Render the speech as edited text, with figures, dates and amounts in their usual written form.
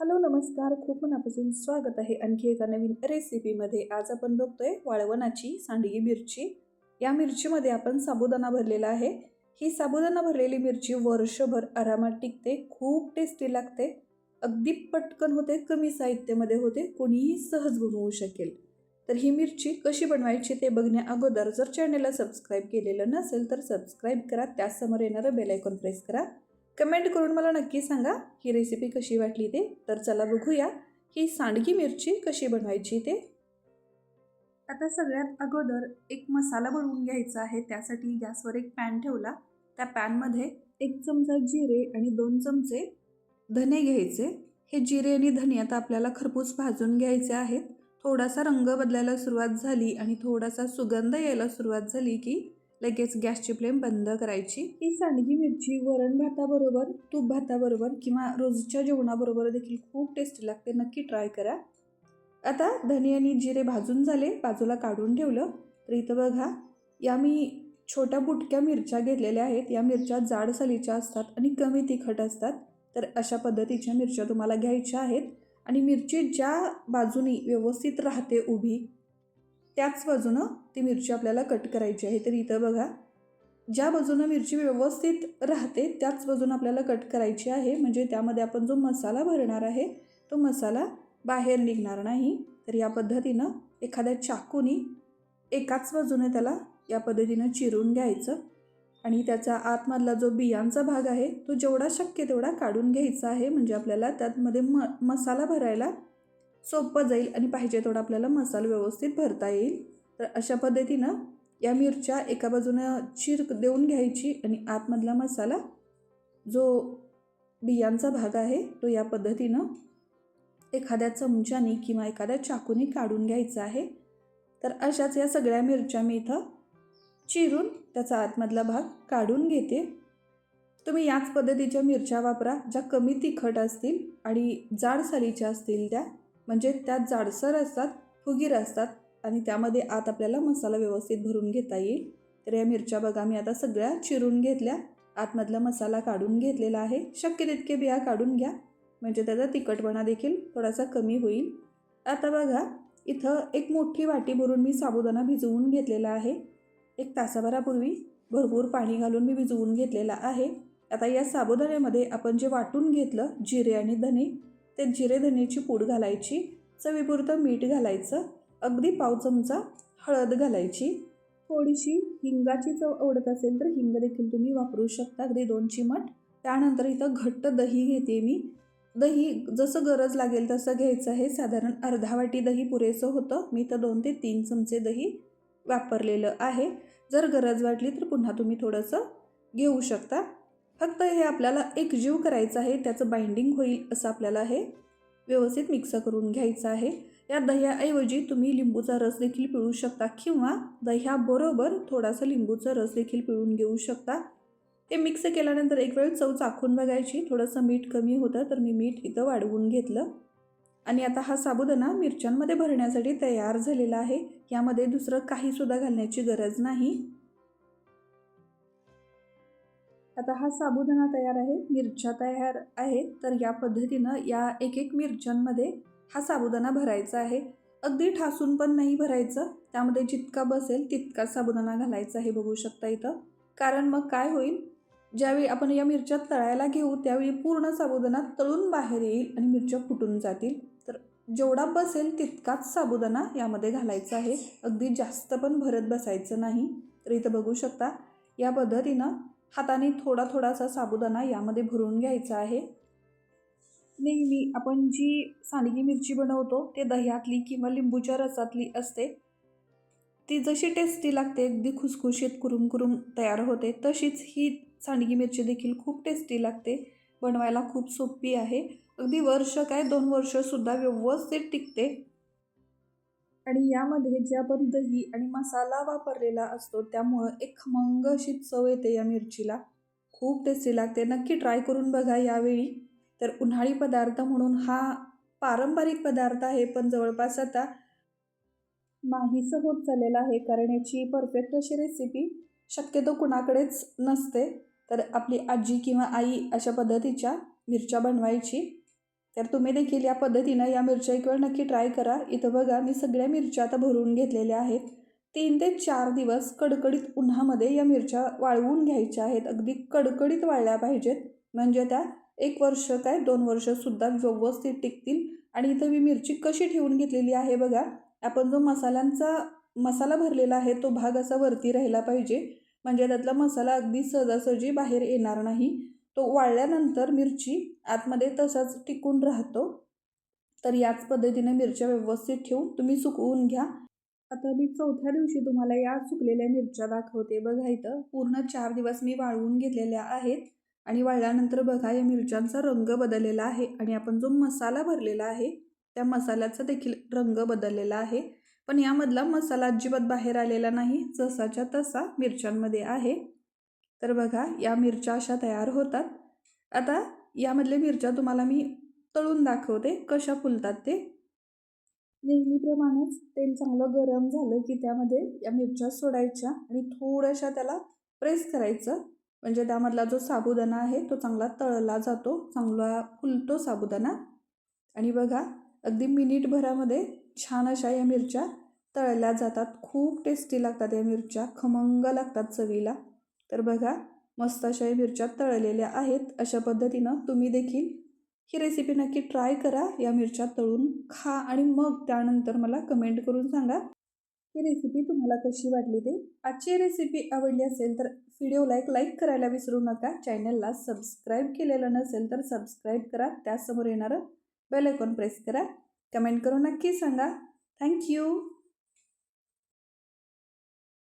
Hello नमस्कार, खूप मनापासून स्वागत आहे आणखी एका नवीन रेसिपीमध्ये. आज आपण बघतोय वाळवणाची सांडगी मिरची. या मिरचीमध्ये आपण साबुदाणा भरलेला आहे. ही साबुदाणा भरलेली मिरची वर्षभर आरामात टिकते, खूप टेस्टी लागते, अगदी पटकन होते, कमी साहित्यामध्ये होते, कोणीही सहज बनवू शकेल. तर ही मिरची कशी बनवायची ते बघण्या अगोदर जर चॅनलला सबस्क्राईब केलेलं नसेल तर सबस्क्राईब करा, त्यासमोर येणारं बेल आयकॉन प्रेस करा. कमेंट करून मला नक्की सांगा ही रेसिपी कशी वाटली ते. तर चला बघूया ही सांडगी मिरची कशी बनवायची ते. आता सगळ्यात अगोदर एक मसाला बनवून घ्यायचा आहे. त्यासाठी गॅसवर एक पॅन ठेवला. त्या पॅनमध्ये 1 चमचा जिरे आणि 2 चमचे धने घ्यायचे. हे जिरे आणि धने आता आपल्याला खरपूस भाजून घ्यायचे आहेत. थोडासा रंग बदलायला सुरुवात झाली आणि थोडासा सुगंध यायला सुरुवात झाली की लगेच गॅसची फ्लेम बंद करायची. ही सांडगी मिरची वरण भाताबरोबर, तूप भाताबरोबर किंवा रोजच्या जेवणाबरोबर देखील खूप टेस्टी लागते. नक्की ट्राय करा. आता धने आणि जिरे भाजून झाले, बाजूला काढून ठेवलं. तर इथं बघा, या मी छोट्या बुटक्या मिरच्या घेतलेल्या आहेत. या मिरच्या जाड सालीच्या असतात आणि कमी तिखट असतात. तर अशा पद्धतीच्या मिरच्या तुम्हाला घ्यायच्या आहेत आणि मिरची ज्या बाजूनी व्यवस्थित राहते उभी, त्याच बाजूनं ती मिरची आपल्याला कट करायची आहे. तर इथं बघा, ज्या बाजूनं मिरची व्यवस्थित राहते त्याच बाजूनं आपल्याला कट करायची आहे, म्हणजे त्यामध्ये आपण जो मसाला भरणार आहे तो मसाला बाहेर निघणार नाही. तर या पद्धतीनं एखाद्या चाकूनी एकाच बाजूने त्याला या पद्धतीनं चिरून घ्यायचं आणि त्याचा आतमधला जो बियांचा भाग आहे तो जेवढा शक्य तेवढा काढून घ्यायचा आहे, म्हणजे आपल्याला त्यामध्ये मसाला भरायला सोपं जाईल आणि पाहिजे तेवढा आपल्याला मसाला व्यवस्थित भरता येईल. तर अशा पद्धतीनं या मिरच्या एका बाजूनं चीर देऊन घ्यायची आणि आतमधला मसाला जो बियांचा भाग आहे तो या पद्धतीनं एखाद्या चमच्याने किंवा एखाद्या चाकूने काढून घ्यायचा आहे. तर अशाच या सगळ्या मिरच्या मी इथं चिरून त्याचा आतमधला भाग काढून घेते. तुम्ही याच पद्धतीच्या मिरच्या वापरा ज्या कमी तिखट असतील आणि जाड सालीच्या असतील त्या, म्हणजे त्या जाडसर असतात, फुगीर असतात आणि त्यामध्ये आत आपल्याला मसाला व्यवस्थित भरून घेता येईल. तर या मिरच्या बघा मी आता सगळ्या चिरून घेतल्या, आतमधला मसाला काढून घेतलेला आहे. शक्य तितके बिया काढून घ्या, म्हणजे त्याचा तिखटपणा देखील थोडासा कमी होईल. आता बघा, इथं एक मोठी वाटी भरून मी साबुदाणा भिजवून घेतलेला आहे. 1 तासाभरापूर्वी भरपूर पाणी घालून मी भिजवून घेतलेला आहे. आता या साबुदाण्यामध्ये आपण जे वाटून घेतलं जिरे आणि धने, ते जिरे धनेची पूड घालायची, चवीपुरतं मीठ घालायचं, अगदी पाव चमचा हळद घालायची, थोडीशी हिंगाची चव आवडत असेल तर हिंग देखील तुम्ही वापरू शकता, अगदी 2 चिमट. त्यानंतर इथं घट्ट दही घेते मी. दही जसं गरज लागेल तसं घ्यायचं आहे. साधारण अर्धा वाटी दही पुरेसं होतं. मी तर 2 ते 3 चमचे दही वापरलेलं आहे. जर गरज वाटली तर पुन्हा तुम्ही थोडंसं घेऊ शकता. फक्त हे आपल्याला एकजीव करायचं आहे, त्याचं बाइंडिंग होईल असं आपल्याला हे व्यवस्थित मिक्स करून घ्यायचं आहे. या दह्याऐवजी तुम्ही लिंबूचा रस देखील पिळू शकता किंवा दह्याबरोबर थोडासा लिंबूचा रस देखील पिळून घेऊ शकता. ते मिक्स केल्यानंतर एक वेळ चव चाखून बघायची. थोडंसं मीठ कमी होतं तर मी मीठ इथं वाढवून घेतलं आणि आता हा साबुदाणा मिरच्यांमध्ये भरण्यासाठी तयार झालेला आहे. यामध्ये दुसरं काहीसुद्धा घालण्याची गरज नाही. आता हा साबुदाणा तयार आहे, मिरच्या तयार आहेत. तर या पद्धतीनं या एक एक मिरच्यांमध्ये हा साबुदाणा भरायचा आहे. अगदी ठासून पण नाही भरायचं, त्यामध्ये जितका बसेल तितका साबुदाणा घालायचा आहे, बघू शकता इथं. कारण मग काय होईल, ज्यावेळी आपण या मिरच्या तळायला घेऊ त्यावेळी पूर्ण साबुदाणा तळून बाहेर येईल आणि मिरच्या फुटून जातील. तर जेवढा बसेल तितकाच साबुदाणा यामध्ये घालायचा आहे, अगदी जास्त पण भरत बसायचं नाही. तर इथं बघू शकता या पद्धतीनं हाताने थोडा थोडासा साबुदाणा यामध्ये भरून घ्यायचा आहे. नेहमी आपण जी सांडगी मिरची बनवतो ते दह्यातली किंवा लिंबूच्या रसातली असते. ती जशी टेस्टी लागते, अगदी खुसखुशीत कुरुम कुरुम तयार होते, तशीच ही सांडगी मिरची देखील खूप टेस्टी लागते. बनवायला खूप सोपी आहे. अगदी वर्ष काय 2 वर्षसुद्धा व्यवस्थित टिकते. आणि यामध्ये जे आपण दही आणि मसाला वापरलेला असतो त्यामुळं एक खमंग अशी चव येते या मिरचीला. खूप टेस्टी लागते. नक्की ट्राय करून बघा यावेळी. तर उन्हाळी पदार्थ म्हणून हा पारंपरिक पदार्थ आहे, पण जवळपास आता नाहीसं होत चाललेलं आहे, कारण याची परफेक्ट अशी रेसिपी शक्यतो कुणाकडेच नसते. तर आपली आजी किंवा आई अशा पद्धतीच्या मिरच्या बनवायची. तर तुम्ही देखील या पद्धतीनं या मिरच्या एक वेळ नक्की ट्राय करा. इथं बघा मी सगळ्या मिरच्या आता भरून घेतलेल्या आहेत. 3 ते 4 दिवस कडकडीत उन्हामध्ये या मिरच्या वाळवून घ्यायच्या आहेत. अगदी कडकडीत वाळल्या पाहिजेत, म्हणजे त्या 1 वर्ष काय 2 वर्षसुद्धा व्यवस्थित टिकतील. आणि इथं मी मिरची कशी ठेवून घेतलेली आहे बघा. आपण जो मसाला भरलेला आहे तो भाग असा वरती राहिला पाहिजे, म्हणजे त्यातला मसाला अगदी सहजासहजी बाहेर येणार नाही. तो वाळल्यानंतर मिरची आतमध्ये तसाच टिकून राहतो. तर याच पद्धतीने मिरच्या व्यवस्थित ठेवून तुम्ही सुकवून घ्या. आता मी चौथ्या दिवशी तुम्हाला या सुकलेल्या मिरच्या दाखवते. बघा इथं पूर्ण 4 दिवस मी वाळवून घेतलेल्या आहेत आणि वाळल्यानंतर बघा या मिरच्यांचा रंग बदललेला आहे आणि आपण जो मसाला भरलेला आहे त्या मसाल्याचा देखील रंग बदललेला आहे. पण यामधला मसाला अजिबात बाहेर आलेला नाही, जसाच्या तसा मिरच्यांमध्ये आहे. तर बघा या मिरच्या अशा तयार होतात. आता यामधल्या मिरच्या तुम्हाला मी तळून दाखवते कशा फुलतात ते. नेहमीप्रमाणेच तेल चांगलं गरम झालं की त्यामध्ये या मिरच्या सोडायच्या आणि थोड्याशा त्याला प्रेस करायचं, म्हणजे त्यामधला जो साबुदाणा आहे तो चांगला तळला जातो, चांगला फुलतो साबुदाणा. आणि बघा अगदी मिनिटभरामध्ये छान अशा या मिरच्या तळल्या जातात. खूप टेस्टी लागतात या मिरच्या, खमंग लागतात चवीला. तर बघा मस्त अशा या मिरच्या तळलेल्या आहेत. अशा पद्धतीनं तुम्ही देखील ही रेसिपी नक्की ट्राय करा. या मिरच्या तळून खा आणि मग त्यानंतर मला कमेंट करून सांगा ही रेसिपी तुम्हाला कशी वाटली ते. आजची रेसिपी आवडली असेल तर व्हिडिओला एक लाईक करायला विसरू नका. चॅनलला सबस्क्राईब केलेलं नसेल तर सबस्क्राईब करा. त्यासमोर येणारं बेल आयकॉन प्रेस करा. कमेंट करून नक्की सांगा. थँक्यू.